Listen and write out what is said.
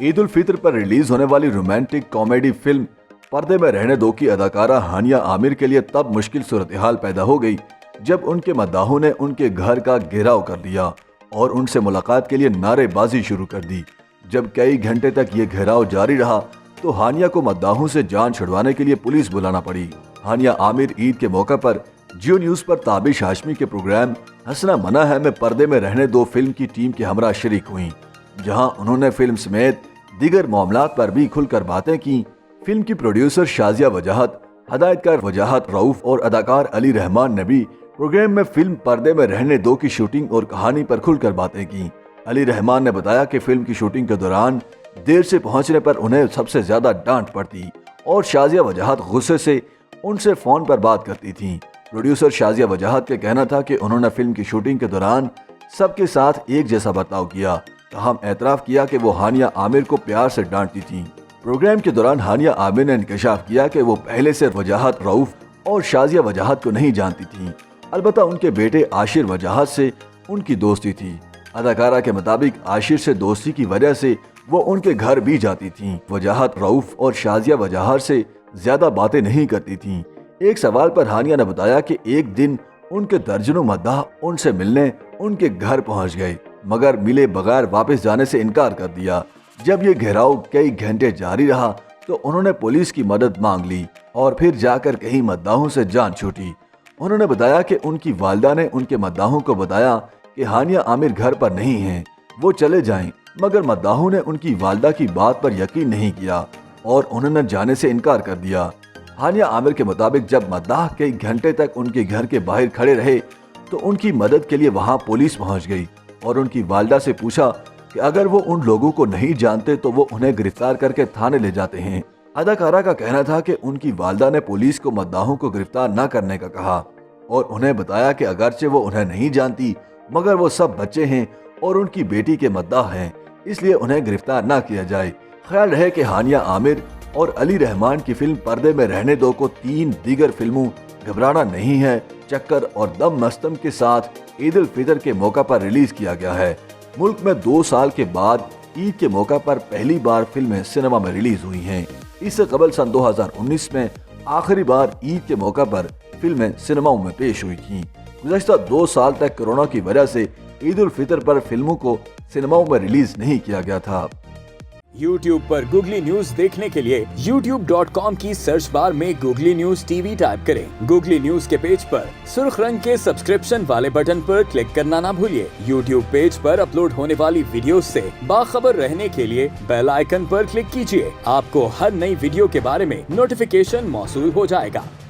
ईद उल फित्र पर रिलीज होने वाली रोमांटिक कॉमेडी फिल्म पर्दे में रहने दो की अदाकारा हानिया आमिर के लिए तब मुश्किल सूरत हाल पैदा हो गई जब उनके मद्दाहों ने उनके घर का घेराव कर लिया और उनसे मुलाकात के लिए नारेबाजी शुरू कर दी। जब कई घंटे तक ये घेराव जारी रहा तो हानिया को मद्दाहों से जान छुड़वाने के लिए पुलिस बुलाना पड़ी। हानिया आमिर ईद के मौके पर जियो न्यूज पर ताबिश हाशमी के प्रोग्राम हंसना मना है में पर्दे में रहने दो फिल्म की टीम के हमरा शरीक हुई, जहां उन्होंने फिल्म समेत दीगर मामलात पर भी खुलकर बातें की। फिल्म की प्रोड्यूसर शाजिया वजाहत, हदायतकार वजाहत रऊफ और अदाकार अली रहमान ने भी प्रोग्राम में फिल्म पर्दे में रहने दो की शूटिंग और कहानी पर खुलकर बातें की। अली रहमान ने बताया कि फिल्म की शूटिंग के दौरान देर से पहुंचने पर उन्हें सबसे ज्यादा डांट पड़ती और शाजिया वजाहत गुस्से से उनसे फोन पर बात करती थीं। प्रोड्यूसर शाजिया वजाहत का कहना था कि उन्होंने फिल्म की शूटिंग के दौरान सबके साथ एक जैसा बर्ताव किया, ताहम एतराफ किया कि वो हानिया आमिर को प्यार से डांटती थीं। प्रोग्राम के दौरान हानिया आमिर ने इंकशाफ किया कि वो पहले से वजाहत रऊफ और शाजिया वजाहत को नहीं जानती थीं, अलबत्ता उनके बेटे आशिर वजाहत से उनकी दोस्ती थी। अदाकारा के मुताबिक आशिर से दोस्ती की वजह से वो उनके घर भी जाती थीं। वजाहत रऊफ और शाजिया वजाहत से ज्यादा बातें नहीं करती थीं। एक सवाल पर हानिया ने बताया कि एक दिन उनके दर्जनों मद्दाह उनसे मिलने उनके घर पहुंच गए, मगर मिले बगैर वापस जाने से इनकार कर दिया। जब ये घेराव कई घंटे जारी रहा तो उन्होंने पुलिस की मदद मांग ली और फिर जाकर कई मद्दाहों से जान छूटी। उन्होंने बताया कि उनकी वालिदा ने उनके मद्दाहों को बताया कि हानिया आमिर घर पर नहीं हैं, वो चले जाएं, मगर मद्दाहों ने उनकी वालिदा की बात पर यकीन नहीं किया और उन्होंने जाने से इनकार कर दिया। हानिया आमिर के मुताबिक जब मद्दाह कई घंटे तक उनके घर के बाहर खड़े रहे तो उनकी मदद के लिए वहां पुलिस पहुंच गई और उनकी वालिदा से पूछा कि अगर वो उन लोगों को नहीं जानते तो वो उन्हें गिरफ्तार करके थाने ले जाते हैं। अदाकारा का कहना था कि उनकी वालिदा ने पुलिस को मद्दाहों को गिरफ्तार न करने का कहा और उन्हें बताया कि अगरचे वो उन्हें नहीं जानती, मगर वो सब बच्चे हैं और उनकी बेटी के मद्दाह हैं, इसलिए उन्हें गिरफ्तार न किया जाए। ख्याल रहे कि हानिया आमिर और अली रहमान की फिल्म पर्दे में रहने दो को 3 दीगर फिल्मों घबराना नहीं है, चक्कर और दम मस्तम के साथ ईद उल फितर के मौका पर रिलीज किया गया है। मुल्क में 2 साल के बाद ईद के मौका पर पहली बार फिल्में सिनेमा में रिलीज हुई हैं। इससे कबल सन 2019 में आखिरी बार ईद के मौका पर फिल्में सिनेमाओं में पेश हुई थीं। गुज़श्ता 2 साल तक कोरोना की वजह से ईद उल फितर पर फिल्मों को सिनेमाओं में रिलीज नहीं किया गया था। YouTube पर गूगली न्यूज देखने के लिए youtube.com की सर्च बार में गूगली न्यूज टीवी टाइप करें। गूगली न्यूज के पेज पर सुर्ख रंग के सब्सक्रिप्शन वाले बटन पर क्लिक करना ना भूलिए। YouTube पेज पर अपलोड होने वाली वीडियोस से बाखबर रहने के लिए बेल आइकन पर क्लिक कीजिए। आपको हर नई वीडियो के बारे में नोटिफिकेशन मौसूल हो जाएगा।